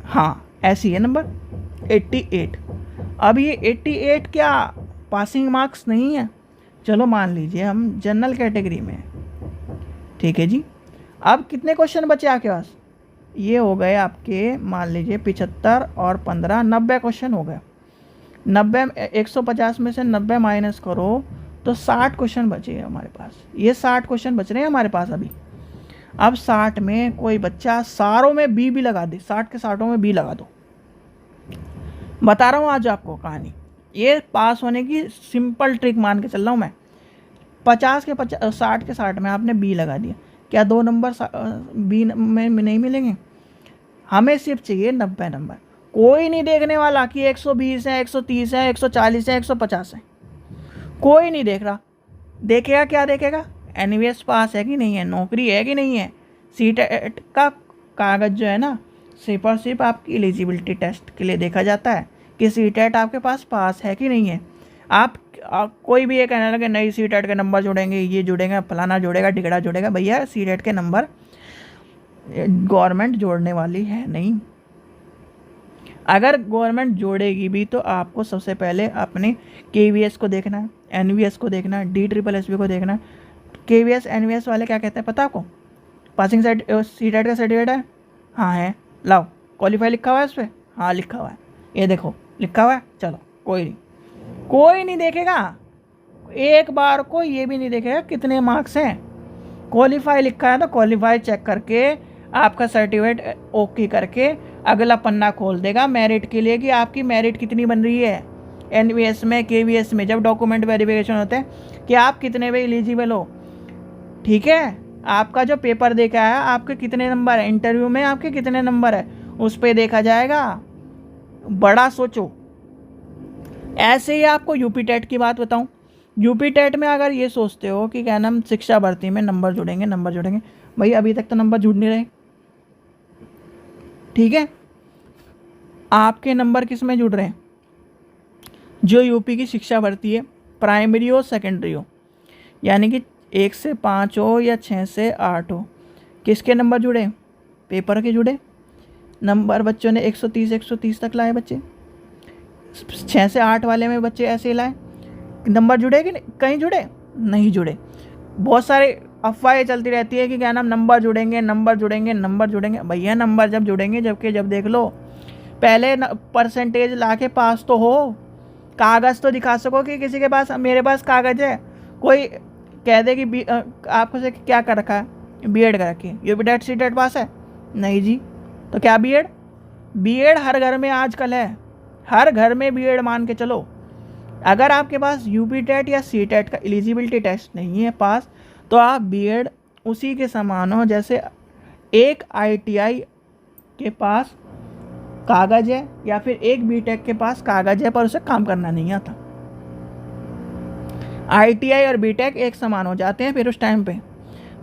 हाँ ऐसी है नंबर 88। अब ये 88 क्या पासिंग मार्क्स नहीं है, चलो मान लीजिए हम जनरल कैटेगरी में हैं, ठीक है जी। अब कितने क्वेश्चन बचे आपके पास, ये हो गए आपके, मान लीजिए 75 और 15, 90 क्वेश्चन हो गए। 90, 150 में से 90 माइनस करो तो 60 क्वेश्चन बचे हमारे पास। ये 60 क्वेश्चन बच रहे हैं हमारे पास अभी। अब 60 में कोई बच्चा सारों में बी भी लगा दे, 60 के 60 में बी लगा दो। बता रहा हूँ आज आपको कहानी, ये पास होने की सिंपल ट्रिक मान के चल रहा हूँ मैं। 50 के 60 के 60 में आपने बी लगा दिया, क्या 2 नंबर बी में नहीं मिलेंगे? हमें सिर्फ चाहिए 90 नंबर। कोई नहीं देखने वाला कि 120 है, 130 है, 140 है, 150 है, कोई नहीं देख रहा। देखेगा क्या देखेगा, NVS पास है कि नहीं है, नौकरी है कि नहीं है। सी टेट का कागज़ जो है ना, सिर्फ और सिर्फ आपकी एलिजिबिलिटी टेस्ट के लिए देखा जाता है कि सी टेट आपके पास है कि नहीं है। आप कोई भी ये कहने लगे नई सी टेट के नंबर जोड़ेंगे, ये जुड़ेंगे, फलाना जोड़ेगा, टिकड़ा जोड़ेगा, भैया सी टेट के नंबर गवर्नमेंट जोड़ने वाली है नहीं। अगर गवर्नमेंट जोड़ेगी भी तो आपको सबसे पहले अपने KVS को देखना है, NVS को देखना है, DSSB को देखना है, KVS NVS वाले क्या कहते हैं पता आपको? पासिंग सीटेट का सर्टिफिकेट है? हाँ है, लाओ। क्वालिफाई लिखा हुआ है उस पर? हाँ लिखा हुआ है, ये देखो लिखा हुआ है। चलो कोई नहीं देखेगा, एक बार को ये भी नहीं देखेगा कितने मार्क्स हैं। क्वालिफाई लिखा है तो क्वालिफाई चेक करके आपका सर्टिफिकेट ओके करके अगला पन्ना खोल देगा मेरिट के लिए कि आपकी मेरिट कितनी बन रही है। NVS में KVS में जब डॉक्यूमेंट वेरिफिकेशन होते हैं कि आप कितने पे एलिजिबल हो, ठीक है। आपका जो पेपर देखा है आपके कितने नंबर है, इंटरव्यू में आपके कितने नंबर है, उस पर देखा जाएगा। बड़ा सोचो। ऐसे ही आपको यूपी टेट की बात बताऊं। यूपी टेट में अगर ये सोचते हो कि क्या नाम शिक्षा भर्ती में नंबर जुड़ेंगे, भाई अभी तक तो नंबर जुड़ नहीं रहे, ठीक है। आपके नंबर किस में जुड़ रहे हैं? जो यूपी की शिक्षा भर्ती है, प्राइमरी हो सेकेंडरी हो, यानी कि 1 से 5 हो या 6 से 8 हो, किसके नंबर जुड़े? पेपर के जुड़े। नंबर बच्चों ने 130 तक लाए बच्चे, 6 से 8 वाले में बच्चे ऐसे ही लाए। नंबर जुड़े कि कहीं जुड़े? नहीं जुड़े। बहुत सारे अफवाहें चलती रहती है कि क्या नाम नंबर जुड़ेंगे। भैया नंबर जब जुड़ेंगे जब देख लो, पहले परसेंटेज ला के पास तो हो, कागज़ तो दिखा सको कि किसी के पास, मेरे पास कागज़ है। कोई कह दे कि आपको से क्या कर रखा है, BEd कर रखी है, यूपी टेट सीटेट पास है? नहीं जी। तो क्या BEd हर घर में आजकल है, हर घर में BEd मान के चलो। अगर आपके पास यूपी टेट या सीटेट का एलिजिबिलिटी टेस्ट नहीं है पास, तो आप BEd उसी के समान हो जैसे एक ITI के पास कागज़ है या फिर एक BTech के पास कागज़ है पर उसे काम करना नहीं आता। ITI और BTech एक समान हो जाते हैं फिर उस टाइम पे।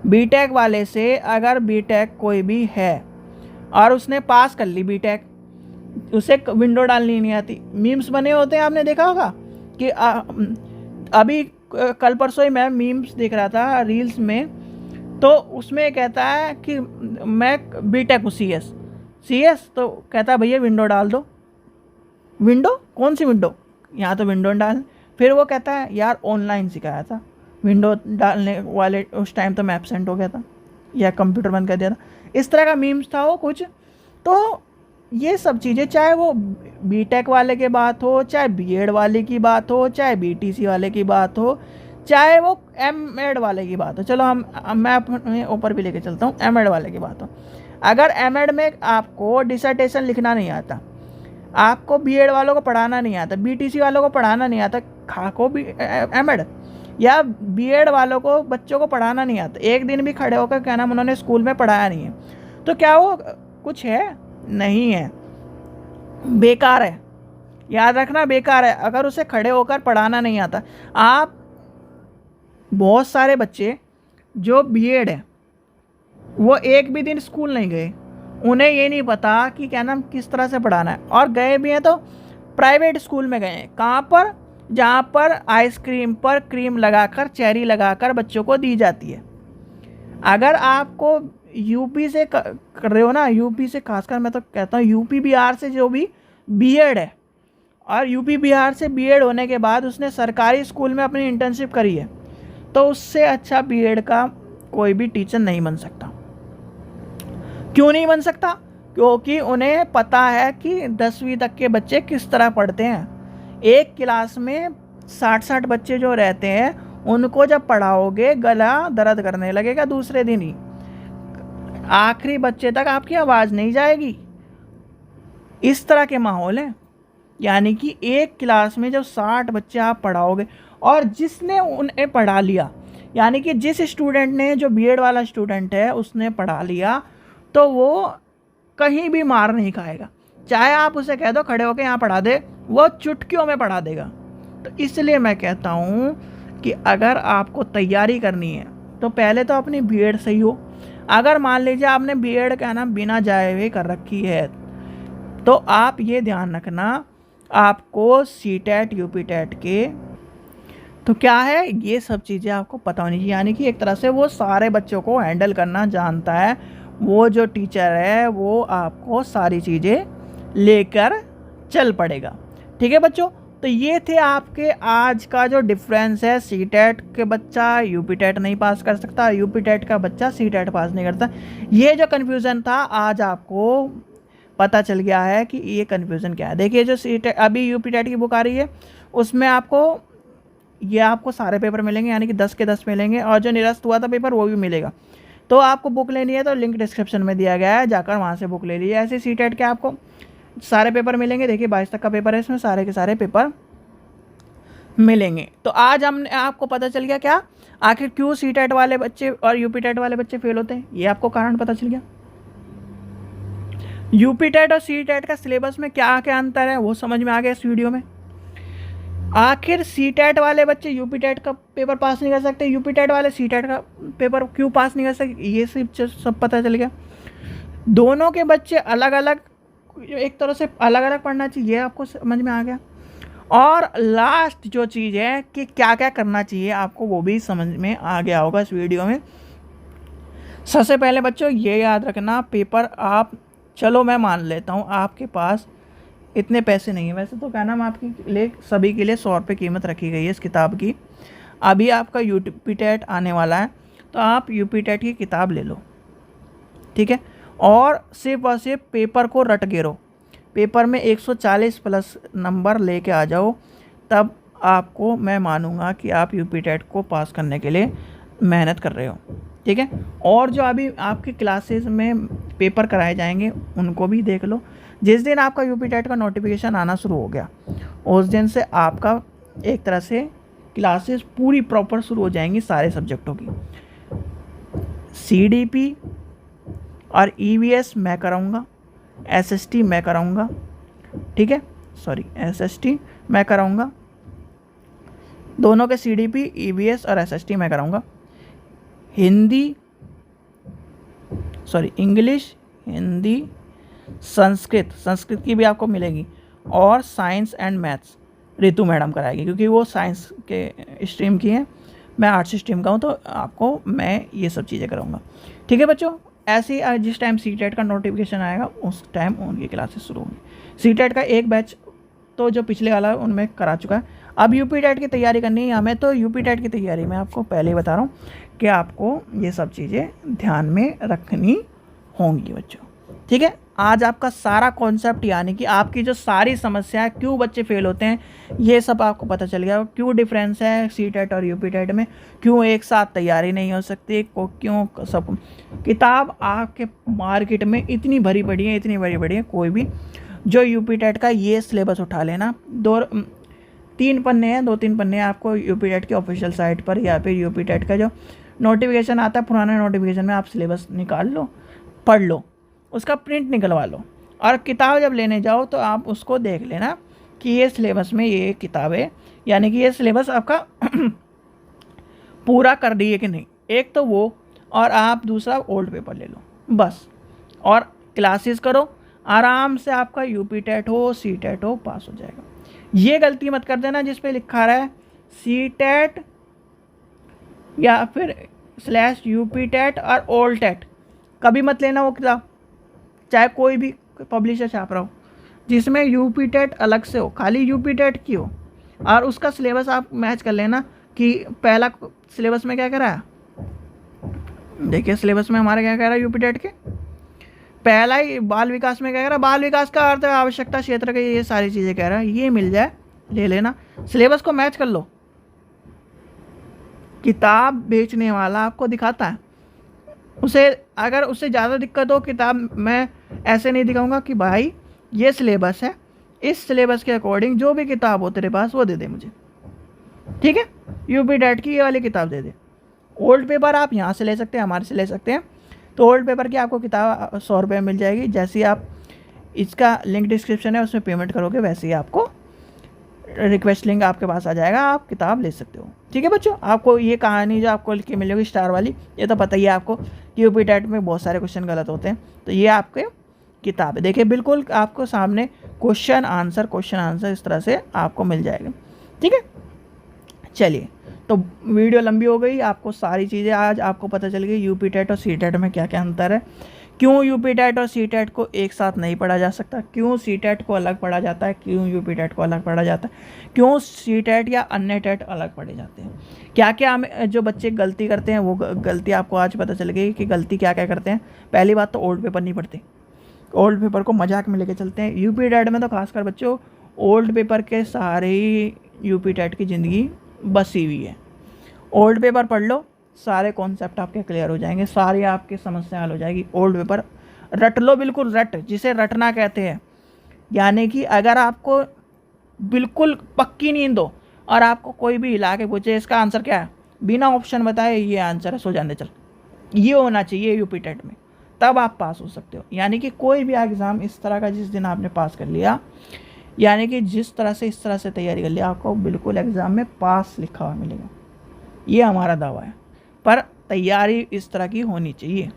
BTech वाले से अगर BTech कोई भी है और उसने पास कर ली BTech, उसे विंडो डालनी नहीं आती। मीम्स बने होते हैं, आपने देखा होगा कि अभी कल परसों ही मैं मीम्स देख रहा था रील्स में, तो उसमें कहता है कि मैं BTech हूँ CS, तो कहता है भैया विंडो डाल दो। विंडो? कौन सी विंडो? यहाँ तो विंडो डाल। फिर वो कहता है यार ऑनलाइन सिखाया था, विंडो डालने वाले उस टाइम तो मैं एब्सेंट हो गया था या कंप्यूटर बंद कर दिया था। इस तरह का मीम्स था वो कुछ। तो ये सब चीज़ें, चाहे वो BTech वाले की बात हो, चाहे BEd वाले की बात हो, चाहे BTC वाले की बात हो, चाहे वो MEd वाले की बात हो। चलो मैं अपने ऊपर भी लेके चलता हूँ, MEd वाले की बात हो। अगर MEd में आपको डिसर्टेशन लिखना नहीं आता, आपको BEd वालों को पढ़ाना नहीं आता, BTC वालों को पढ़ाना नहीं आता, खाको भी MEd या BEd वालों को बच्चों को पढ़ाना नहीं आता, एक दिन भी खड़े होकर क्या नाम उन्होंने स्कूल में पढ़ाया नहीं है, तो क्या वो कुछ है? नहीं है, बेकार है। याद रखना, बेकार है अगर उसे खड़े होकर पढ़ाना नहीं आता। आप बहुत सारे बच्चे जो BEd है वो एक भी दिन स्कूल नहीं गए, उन्हें ये नहीं पता कि क्या नाम किस तरह से पढ़ाना है, और गए भी हैं तो प्राइवेट स्कूल में गए हैं। कहाँ पर? जहाँ पर आइसक्रीम पर क्रीम लगाकर, चेरी लगाकर बच्चों को दी जाती है। अगर आपको यूपी से कर रहे हो ना, यूपी से खासकर मैं तो कहता हूँ यूपी बिहार से जो भी BEd है, और यूपी बिहार से BEd होने के बाद उसने सरकारी स्कूल में अपनी इंटर्नशिप करी है, तो उससे अच्छा BEd का कोई भी टीचर नहीं बन सकता। क्यों नहीं बन सकता? क्योंकि उन्हें पता है कि 10वीं तक के बच्चे किस तरह पढ़ते हैं। एक क्लास में 60 बच्चे जो रहते हैं, उनको जब पढ़ाओगे गला दर्द करने लगेगा दूसरे दिन ही, आखिरी बच्चे तक आपकी आवाज़ नहीं जाएगी। इस तरह के माहौल है। यानी कि एक क्लास में जब 60 बच्चे आप पढ़ाओगे, और जिसने उन्हें पढ़ा लिया, यानी कि जिस स्टूडेंट ने, जो BEd वाला स्टूडेंट है उसने पढ़ा लिया, तो वो कहीं भी मार नहीं खाएगा। चाहे आप उसे कह दो खड़े होकर यहाँ पढ़ा दे, वो चुटकियों में पढ़ा देगा। तो इसलिए मैं कहता हूँ कि अगर आपको तैयारी करनी है तो पहले तो अपनी BEd सही हो। अगर मान लीजिए आपने BEd का नाम बिना जाए हुए कर रखी है, तो आप ये ध्यान रखना, आपको CTET यूपी टेट के तो क्या है, ये सब चीज़ें आपको पता होनी चाहिए। यानी कि एक तरह से वो सारे बच्चों को हैंडल करना जानता है। वो जो टीचर है वो आपको सारी चीज़ें लेकर चल पड़ेगा। ठीक है बच्चों, तो ये थे आपके आज का जो डिफरेंस है, सी टेट के बच्चा यूपी टेट नहीं पास कर सकता, यूपी टेट का बच्चा सी टेट पास नहीं करता। ये जो कन्फ्यूज़न था आज आपको पता चल गया है कि ये कन्फ्यूज़न क्या है। देखिए जो सी टेट अभी यूपी टेट की बुक आ रही है उसमें आपको सारे पेपर मिलेंगे, यानी कि 10 के 10 मिलेंगे, और जो निरस्त हुआ था पेपर वो भी मिलेगा। तो आपको बुक लेनी है तो लिंक डिस्क्रिप्शन में दिया गया है, जाकर वहाँ से बुक ले लीजिए। ऐसे सी टेट के आपको सारे पेपर मिलेंगे। देखिए 22 तक का पेपर है, इसमें सारे के सारे पेपर मिलेंगे। तो आज हमने आपको पता चल गया क्या आखिर क्यों सी टेट वाले बच्चे और यूपी टेट वाले बच्चे फेल होते हैं, ये आपको कारण पता चल गया। यूपी टेट और सी टेट का सिलेबस में क्या क्या अंतर है वो समझ में आ गया इस वीडियो में। आखिर सी टेट वाले बच्चे यूपी टेट का पेपर पास नहीं कर सकते, यूपी टेट वाले सी टेट का पेपर क्यों पास नहीं कर सकते, ये सब पता चल गया। दोनों के बच्चे अलग अलग, एक तरह से अलग अलग पढ़ना चाहिए, आपको समझ में आ गया। और लास्ट जो चीज़ है कि क्या क्या करना चाहिए आपको, वो भी समझ में आ गया होगा इस वीडियो में। सबसे पहले बच्चों ये याद रखना, पेपर आप, चलो मैं मान लेता हूँ आपके पास इतने पैसे नहीं है, वैसे तो क्या नाम आपके लिए सभी के लिए 100 रुपये कीमत रखी गई है इस किताब की। अभी आपका यूपी टेट आने वाला है तो आप यूपी टेट की किताब ले लो, ठीक है, और सिर्फ और सिर्फ पेपर को रट गिरो। पेपर में 140 प्लस नंबर लेके आ जाओ, तब आपको मैं मानूंगा कि आप यूपी टेट को पास करने के लिए मेहनत कर रहे हो, ठीक है। और जो अभी आपकी क्लासेस में पेपर कराए जाएंगे उनको भी देख लो। जिस दिन आपका यूपी टेट का नोटिफिकेशन आना शुरू हो गया उस दिन से आपका एक तरह से क्लासेस पूरी प्रॉपर शुरू हो जाएंगी सारे सब्जेक्टों की। सीडीपी और ईवीएस मैं कराऊंगा, एसएसटी मैं कराऊंगा, ठीक है, सॉरी एसएसटी मैं कराऊंगा, दोनों के सीडीपी, ईवीएस और एसएसटी मैं कराऊंगा। हिंदी, सॉरी इंग्लिश, हिंदी, संस्कृत की भी आपको मिलेगी, और science and maths Ritu madam कराएगी, क्योंकि वो साइंस के स्ट्रीम की हैं, मैं आर्ट्स स्ट्रीम का हूँ, तो आपको मैं ये सब चीज़ें कराऊंगा, ठीक है बच्चों। ऐसे ही जिस टाइम सी टेट का नोटिफिकेशन आएगा उस टाइम उनकी क्लासेस शुरू होंगी। सी टेट का एक बैच तो जो पिछले वाला उनमें करा चुका है, अब यूपी टेट की तैयारी करनी है हमें। तो यूपी टेट की तैयारी में आपको पहले ही बता रहा हूँ कि आपको ये सब चीज़ें ध्यान में रखनी होंगी बच्चों, ठीक है। आज आपका सारा कॉन्सेप्ट, यानी कि आपकी जो सारी समस्या है, क्यों बच्चे फेल होते हैं, ये सब आपको पता चल गया। क्यों डिफरेंस है सी टेट और यूपी टेट में, क्यों एक साथ तैयारी नहीं हो सकती, क्यों सब किताब आपके मार्केट में इतनी भरी पड़ी है, इतनी भरी पड़ी है। कोई भी जो यूपी टेट का ये सिलेबस उठा लेना, 2-3 पन्ने हैं, 2-3 पन्ने आपको यूपी टेट की ऑफिशियल साइट पर, या फिर यूपी टेट का जो नोटिफिकेशन आता है पुराने नोटिफिकेशन में, आप सिलेबस निकाल लो, पढ़ लो, उसका प्रिंट निकलवा लो, और किताब जब लेने जाओ तो आप उसको देख लेना कि ये सिलेबस में ये किताब है, यानी कि ये सिलेबस आपका पूरा कर रही है कि नहीं। एक तो वो, और आप दूसरा ओल्ड पेपर ले लो बस, और क्लासेस करो आराम से, आपका यूपी टेट हो सी टेट हो पास हो जाएगा। ये गलती मत कर देना जिस पे लिखा रहा है सी टेट या फिर /यूपी टेट और ओल्ड टेट, कभी मत लेना वो किताब, चाहे कोई भी पब्लिशर छाप रहा हो, जिसमें यूपी टेट अलग से हो, खाली यूपी टेट की हो, और उसका सिलेबस आप मैच कर लेना कि पहला सिलेबस में क्या कह रहा है। देखिए सिलेबस में हमारा क्या कह रहा है यूपी टेट के, पहला ही बाल विकास में क्या कह रहा है, बाल विकास का अर्थ आवश्यकता क्षेत्र के, ये सारी चीज़ें कह रहा है, ये मिल जाए ले लेना, सिलेबस को मैच कर लो। किताब बेचने वाला आपको दिखाता है, उसे अगर उससे ज़्यादा दिक्कत हो किताब, मैं ऐसे नहीं दिखाऊंगा कि भाई ये सिलेबस है, इस सिलेबस के अकॉर्डिंग जो भी किताब हो तेरे पास वो दे दे मुझे, ठीक है, यूपी टेट की ये वाली किताब दे दे। ओल्ड पेपर आप यहाँ से ले सकते हैं, हमारे से ले सकते हैं, तो ओल्ड पेपर की आपको किताब 100 रुपये मिल जाएगी। जैसे ही आप, इसका लिंक डिस्क्रिप्शन है उसमें पेमेंट करोगे, वैसे ही आपको रिक्वेस्ट लिंक आपके पास आ जाएगा, आप किताब ले सकते हो, ठीक है बच्चों। आपको ये कहानी जो आपको लिख के मिलेगी स्टार वाली, ये तो पता ही है आपको कि यूपी टेट में बहुत सारे क्वेश्चन गलत होते हैं, तो ये आपके किताब है, देखिए बिल्कुल आपको सामने क्वेश्चन आंसर इस तरह से आपको मिल जाएगा, ठीक है। चलिए, तो वीडियो लंबी हो गई, आपको सारी चीज़ें आज आपको पता चल गई यूपी टेट और सी टेट में क्या क्या अंतर है, क्यों यूपी टेट और सी टेट को एक साथ नहीं पढ़ा जा सकता, क्यों सी टेट को अलग पढ़ा जाता है, क्यों यूपी टेट को अलग पढ़ा जाता है, क्यों सी टेट या अन्य टेट अलग पढ़े जाते हैं, क्या क्या हम जो बच्चे गलती करते हैं वो गलती आपको आज पता चल गई कि गलती क्या क्या करते हैं। पहली बात तो ओल्ड पेपर नहीं पढ़ते, ओल्ड पेपर को मजाक में लेके चलते हैं। यूपी टेट में तो खासकर बच्चों ओल्ड पेपर के सहारे ही यूपी टेट की ज़िंदगी बसी हुई है। ओल्ड पेपर पढ़ लो, सारे कॉन्सेप्ट आपके क्लियर हो जाएंगे, सारी आपकी समस्या हल हो जाएगी। ओल्ड पेपर रट लो, बिल्कुल रट, जिसे रटना कहते हैं। यानी कि अगर आपको बिल्कुल पक्की नींद हो और आपको कोई भी हिला के पूछे इसका आंसर क्या है, बिना ऑप्शन बताए ये आंसर है, सो जाने चल, ये होना चाहिए यूपी टेट में, तब आप पास हो सकते हो। यानी कि कोई भी एग्ज़ाम इस तरह का जिस दिन आपने पास कर लिया, यानी कि जिस तरह से इस तरह से तैयारी कर लिया, आपको बिल्कुल एग्ज़ाम में पास लिखा हुआ मिलेगा, ये हमारा दावा है। पर तैयारी इस तरह की होनी चाहिए।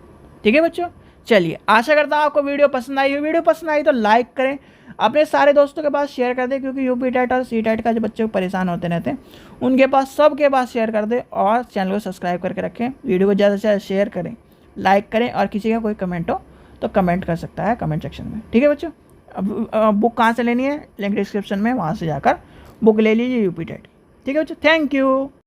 ठीक है बच्चों, चलिए आशा करता हूँ आपको वीडियो पसंद आई हो। वीडियो पसंद आई तो लाइक करें, अपने सारे दोस्तों के पास शेयर कर दें, क्योंकि यूपी टेट और सी टेट का जो बच्चे परेशान होते रहते हैं उनके पास, सबके पास शेयर कर दें, और चैनल को सब्सक्राइब करके रखें। वीडियो को ज़्यादा से ज़्यादा शेयर करें, लाइक करें, और किसी का कोई कमेंट हो तो कमेंट कर सकता है कमेंट सेक्शन में। ठीक है बच्चों, अब बुक कहाँ से लेनी है, लिंक डिस्क्रिप्शन में, वहाँ से जाकर बुक ले लीजिए यूपी टेट। ठीक है बच्चों, थैंक यू।